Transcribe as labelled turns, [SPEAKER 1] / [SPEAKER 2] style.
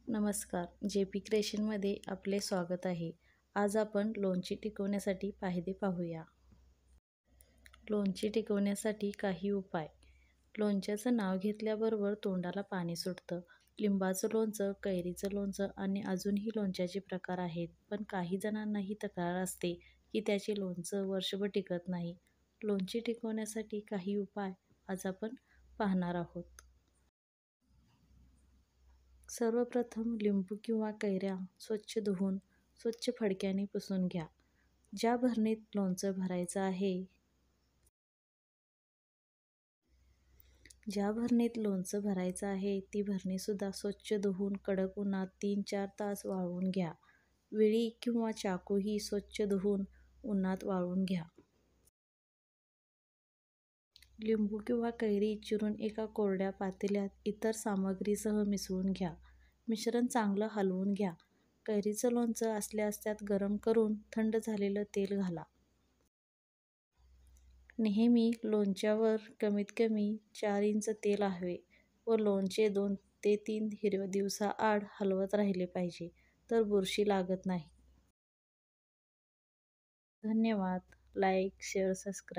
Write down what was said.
[SPEAKER 1] नमस्कार, जे.पी. क्रिएशनमध्ये आपले स्वागत आहे. आज आपण लोणचे टिकवण्यासाठी फायदे पाहूया. लोणचे टिकवण्यासाठी काही उपाय. लोणच्याचं नाव घेतल्याबरोबर तोंडाला पाणी सुटतं. लिंबाचं लोणचं, कैरीचं लोणचं आणि अजूनही लोणच्याचे प्रकार आहेत. पण काही जणांना ही तक्रार असते की त्याचे लोणचं वर्षभर टिकत नाही. लोणचे टिकवण्यासाठी काही उपाय आज आपण पाहणार आहोत. सर्वप्रथम लिंबू किंवा कैऱ्या स्वच्छ धुवून स्वच्छ फडक्याने पुसून घ्या. ज्या भरणीत लोणचं भरायचं आहे ती भरणीसुद्धा स्वच्छ धुवून कडक उन्हात 3-4 तास वाळवून घ्या. विळी किंवा चाकूही स्वच्छ धुवून उन्हात वाळवून घ्या. लिंबू किंवा कैरी चिरून एका कोरड्या पातेल्यात इतर सामग्रीसह मिसळून घ्या. मिश्रण चांगलं हलवून घ्या. कैरीचं लोणचं असल्यास त्यात गरम करून थंड झालेलं तेल घाला. नेहमी लोणच्यावर कमीत कमी 4 इंच तेल हवे व लोणचे 2 ते 3 दिवसाआड हलवत राहिले पाहिजे, तर बुरशी लागत नाही. धन्यवाद. Like, share, subscribe.